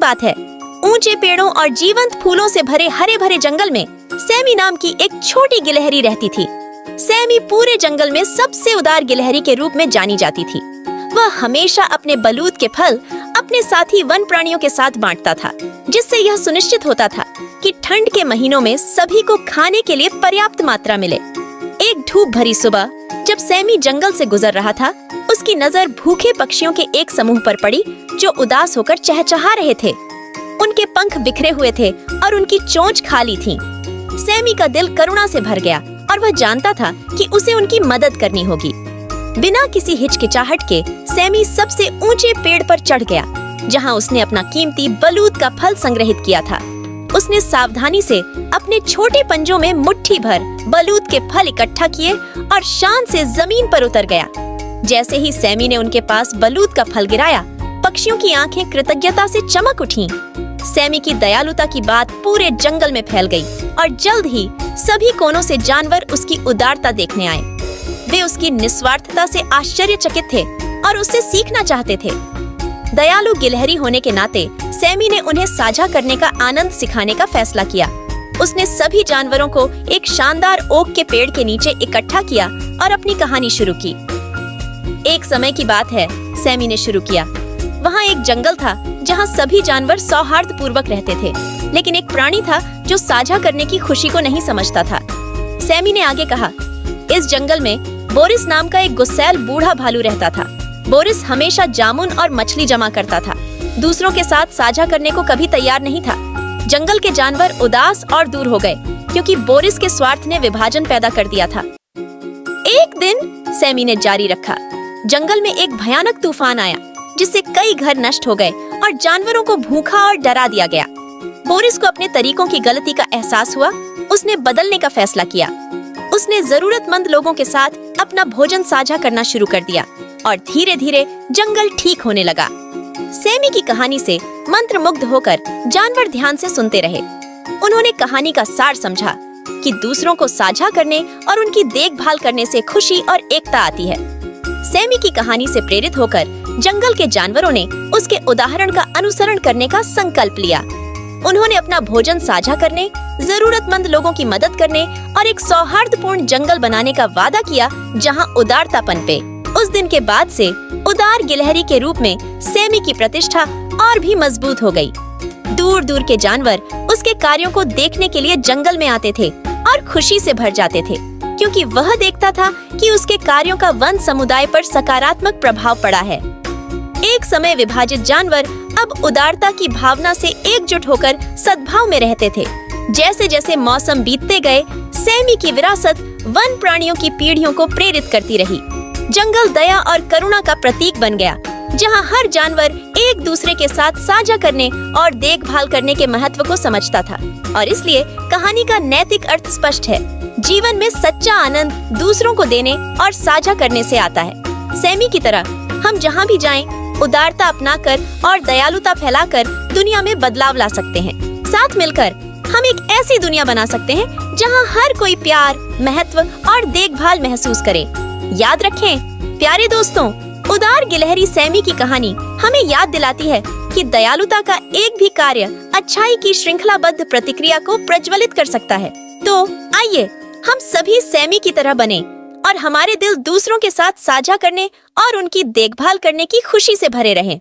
बात है। ऊंचे पेड़ों और जीवंत फूलों से भरे हरे भरे जंगल में सैमी नाम की एक छोटी गिलहरी रहती थी। सैमी पूरे जंगल में सबसे उदार गिलहरी के रूप में जानी जाती थी। वह हमेशा अपने बलूत के फल अपने साथी वन प्राणियों के साथ बांटता था, जिससे यह सुनिश्चित होता था कि ठंड के महीनों में सभी को खाने के लिए पर्याप्त मात्रा मिले। एक धूप भरी सुबह जब सैमी जंगल से गुजर रहा था, उसकी नजर भूखे पक्षियों के एक समूह पर पड़ी जो उदास होकर चहचहा रहे थे। उनके पंख बिखरे हुए थे और उनकी चोंच खाली थी। सैमी का दिल करुणा से भर गया और वह जानता था कि उसे उनकी मदद करनी होगी। बिना किसी हिचकिचाहट के सैमी सबसे ऊंचे पेड़ पर चढ़ गया, जहां उसने अपना कीमती बलूत का फल संग्रहित किया था। उसने सावधानी से अपने छोटे पंजों में मुट्ठी भर बलूत के फल इकट्ठा किए और शान से जमीन पर उतर गया। जैसे ही सैमी ने उनके पास बलूत का फल गिराया, पक्षियों की आंखें कृतज्ञता से चमक उठीं। सैमी की दयालुता की बात पूरे जंगल में फैल गई और जल्द ही सभी कोनों से जानवर उसकी उदारता देखने आए। वे उसकी निस्वार्थता से आश्चर्यचकित थे और उससे सीखना चाहते थे। दयालु गिलहरी होने के नाते सैमी ने उन्हें साझा करने का आनंद सिखाने का फैसला किया। उसने सभी जानवरों को एक शानदार ओक के पेड़ के नीचे इकट्ठा किया और अपनी कहानी शुरू की। एक समय की बात है, सैमी ने शुरू किया। वहाँ एक जंगल था जहाँ सभी जानवर सौहार्दपूर्वक रहते थे, लेकिन एक प्राणी था जो साझा करने की खुशी को नहीं समझता था। सैमी ने आगे कहा, इस जंगल में बोरिस नाम का एक गुस्सैल बूढ़ा भालू रहता था। बोरिस हमेशा जामुन और मछली जमा करता था, दूसरों के साथ साझा करने को कभी तैयार नहीं था। जंगल के जानवर उदास और दूर हो गए क्योंकि बोरिस के स्वार्थ ने विभाजन पैदा कर दिया था। एक दिन, सैमी ने जारी रखा, जंगल में एक भयानक तूफान आया जिससे कई घर नष्ट हो गए और जानवरों को भूखा और डरा दिया गया। बोरिस को अपने तरीकों की गलती का एहसास हुआ। उसने बदलने का फैसला किया। उसने जरूरतमंद लोगों के साथ अपना भोजन साझा करना शुरू कर दिया और धीरे धीरे जंगल ठीक होने लगा। सैमी की कहानी से मंत्रमुग्ध होकर जानवर ध्यान से सुनते रहे। उन्होंने कहानी का सार समझा कि दूसरों को साझा करने और उनकी देखभाल करने से खुशी और एकता आती है। सैमी की कहानी से प्रेरित होकर जंगल के जानवरों ने उसके उदाहरण का अनुसरण करने का संकल्प लिया। उन्होंने अपना भोजन साझा करने, जरूरतमंद लोगों की मदद करने और एक सौहार्दपूर्ण जंगल बनाने का वादा किया जहां उदारता पनपे। उस दिन के बाद से उदार गिलहरी के रूप में सैमी की प्रतिष्ठा और भी मजबूत हो गई। दूर दूर के जानवर उसके कार्यों को देखने के लिए जंगल में आते थे और खुशी से भर जाते थे, क्योंकि वह देखता था कि उसके कार्यों का वन समुदाय पर सकारात्मक प्रभाव पड़ा है। एक समय विभाजित जानवर अब उदारता की भावना से एकजुट होकर सद्भाव में रहते थे। जैसे जैसे मौसम बीतते गए, सैमी की विरासत वन प्राणियों की पीढ़ियों को प्रेरित करती रही। जंगल दया और करुणा का प्रतीक बन गया, जहां हर जानवर एक दूसरे के साथ साझा करने और देखभाल करने के महत्व को समझता था। और इसलिए कहानी का नैतिक अर्थ स्पष्ट है, जीवन में सच्चा आनंद दूसरों को देने और साझा करने से आता है। सैमी की तरह हम जहाँ भी जाएं, उदारता अपनाकर और दयालुता फैलाकर दुनिया में बदलाव ला सकते हैं। साथ मिलकर हम एक ऐसी दुनिया बना सकते हैं जहां हर कोई प्यार, महत्व और देखभाल महसूस करे। याद रखें प्यारे दोस्तों, उदार गिलहरी सैमी की कहानी हमें याद दिलाती है कि दयालुता का एक भी कार्य अच्छाई की श्रृंखलाबद्ध प्रतिक्रिया को प्रज्वलित कर सकता है। तो आइए हम सभी सैमी की तरह बने और हमारे दिल दूसरों के साथ साझा करने और उनकी देखभाल करने की खुशी से भरे रहें।